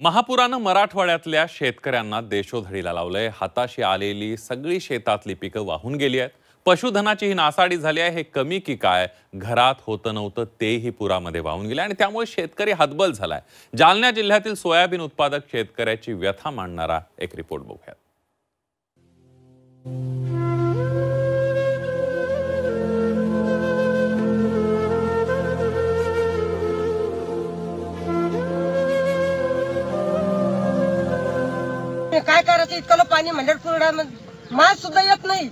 महापुरानं मराठवाड्यातल्या शेतकऱ्यांना देशोधडीला लावलंय। हाताशी आलेली सगळी शेतातली पिकं वाहून गेली आहेत। पशुधनाची ही नासाडी झाली आहे। हे कमी की काय, घरात होतं नव्हतं तेही पुरामध्ये वाहून गेले आणि त्यामुळे शेतकरी हतबल झालाय। जालना जिल्ह्यातील सोयाबीन उत्पादक शेतकऱ्याची व्यथा मांडणारा एक रिपोर्ट बघूया। काय करायचं, इतकं पाणी म्हणलं पुरडा माल सुद्धा येत नाही।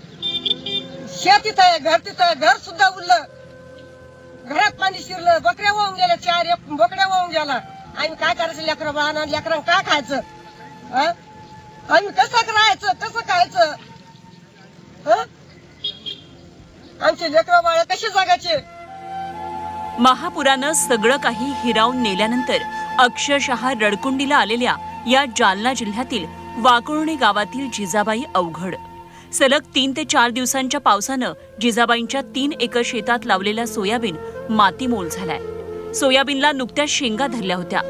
शेत इथं आहे, घर तिथं आहे, घर सुद्धा उरलं, घरात पाणी शिरलं, बकऱ्या वाहून गेल्या, 4 बोकड्या वाहून गेला। आम्ही काय करायचं, लेकरं बाळांना लेकरांना काय खायचं? आम्ही कसं राहायचं, कसं खायचं? आमचे लेकरं बाळ कसे जगायचे? महापुरानं सगळं काही हिरावून नेल्यानंतर अक्षरशः रडकुंडीला आलेल्या या जालना जिल्ह्यातील वाकळोणी गावातील जिजाबाई अवघड सलग 3 ते 4 दिवसांच्या पावसानं जिजाबाईंच्या 3 एकर शेतात लावलेला सोयाबीन मातीमोल झालाय। सोयाबीनला नुकत्याच शेंगा धरल्या होत्या।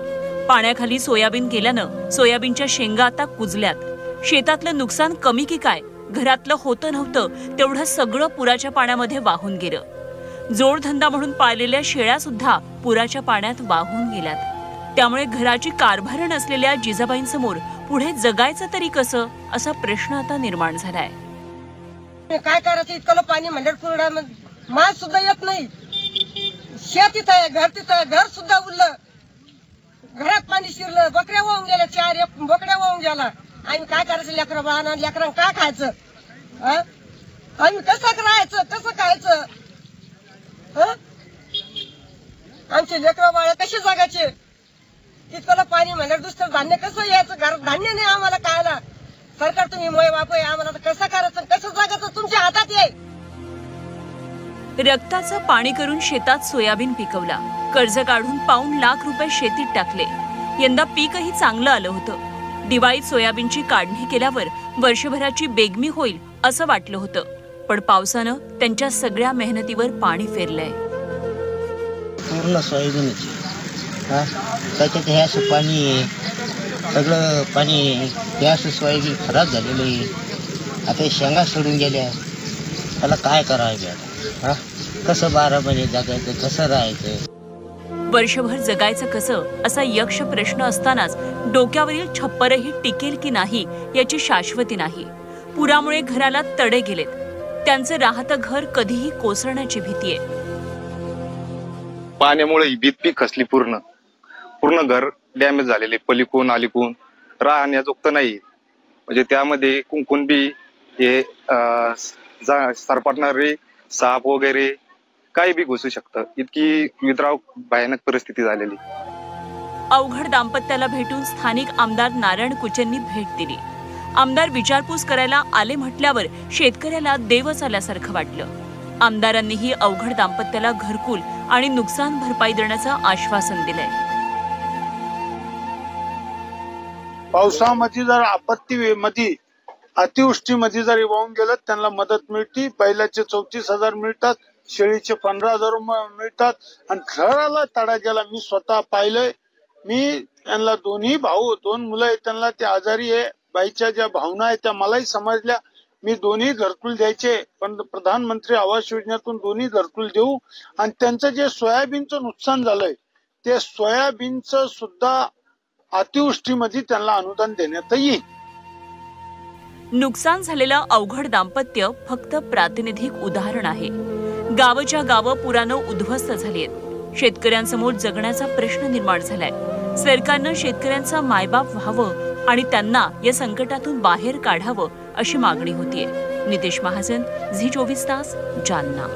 पाण्याखाली सोयाबीन गेल्यानं सोयाबीनच्या शेंगा आता कुजल्यात। शेतातलं नुकसान कमी की काय, घरातलं होतं नव्हतं तेवढं सगळं पुराच्या पाण्यामध्ये वाहून गेलं। जोडधंदा म्हणून पाळलेल्या शेळ्या सुद्धा पुराच्या पाण्यात वाहून गेल्यात। त्यामुळे घराची कारभार नसलेल्या जिजाबाईंसमोर पुढे जगायचं तरी कसं, असा प्रश्न आता निर्माण झालाय। काय करायचं, इतकं पाणी म्हणलं पुरडा माल सुद्धा येत नाही। शेत इथं आहे, घर तिथं आहे, घर सुद्धा उरलं, घरात पाणी शिरलं, बकऱ्या वाहून गेल्या, 4 बोकड्या वाहून गेला। आम्ही काय करायचं, लेकरं बाळांना लेकरांना काय खायचं? आम्ही कसं राहायचं, कसं खायचं? आमचे लेकरं बाळ कसे जगायचे? इतकं पाणी म्हणलं दुसरं धान्य कसं यायचं? घरात धान्य नाही आम्हाला खायला। सरकार तुम्ही मोय बाप आहे, आम्हाला कसं करायचं, कसं जगायचं तुमच्या हातात आहे। रक्ताचं पाणी करून शेतात सोयाबीन पिकवला, कर्ज काढून पाऊण लाख रुपये शेतीत टाकले। यंदा पीकही चांगलं आलं होतं। दिवाळीत सोयाबीनची काढणी केल्यावर वर्षभराची बेगमी होईल असं वाटलं होतं, पण पावसानं त्यांच्या सगळ्या मेहनतीवर पाणी फेरलंय। पूर्ण सोयाबीनची त्याच्यात हे असं पाणी, सगळं पाणी, हे असं सोयाबीन खराब झालेलं आहे। आता शेंगा सोडून गेल्या, त्याला काय करायचं? कसं 12 महिने जगायचं, कसं राहायचं? वर्षभर जगायचं कसं, असा यक्ष प्रश्न असतानाच डोक्यावरील छप्परही टिकेल की नाही याची शाश्वती नाही। पुरामुळे घराला तडे गेलेत, त्यांचं राहतं घर कधीही कोसळण्याची भीती आहे। पाण्यामुळे ही भीत खचली, पूर्ण घर डॅमेज झालेले, पलीकून आलीकून राहण्याजोगतं नाही। म्हणजे त्यामध्ये कुंकून बी हे सरपटणारे साप वगैरे काही बी घुसू शकतं, इतकी विद्राव भयानक परिस्थिती झालेली। अवघड दाम्पत्याला भेटून स्थानिक आमदार नारायण कुचेंनी भेट दिली। आमदार विचारपूस करायला आले म्हटल्यावर शेतकऱ्याला देवच आल्यासारखं वाटलं। आमदारांनीही अवघड दाम्पत्याला घरकुल आणि नुकसान भरपाई देण्याचं आश्वासन दिलंय। पावसामध्ये जर आपत्तीमध्ये, अतिवृष्टीमध्ये जरी वाहून गेलं त्यांना मदत मिळते। बैलाचे 34,000 मिळतात, शेळीचे 15,000 मिळतात आणि घराला तडा गेला। मी स्वतः पाहिलंय। मी त्यांना दोन्ही भाऊ, 2 मुलं आहेत, त्यांना ते आजारी आहे। बाईच्या ज्या भावना आहेत त्या मलाही समजल्या। मी दोन्ही घरकुल द्यायचे, पण प्रधानमंत्री आवास योजनेतून दोन्ही घरकुल देऊ आणि त्यांचं जे सोयाबीनचं नुकसान झालंय ते सोयाबीनचं सुद्धा अतिवृष्टीमध्ये त्यांना अनुदान देण्यात येईल। नुकसान झालेलं अवघड दाम्पत्य फक्त प्रातिनिधिक उदाहरण आहे। गावच्या गावं पुरानं उद्ध्वस्त झालीत। शेतकऱ्यांसमोर जगण्याचा प्रश्न निर्माण झालाय। सरकारनं शेतकऱ्यांचा मायबाप व्हावं आणि त्यांना या संकटातून बाहेर काढावं अशी मागणी होतीये। नितेश महाजन, झी 24 तास, जालना।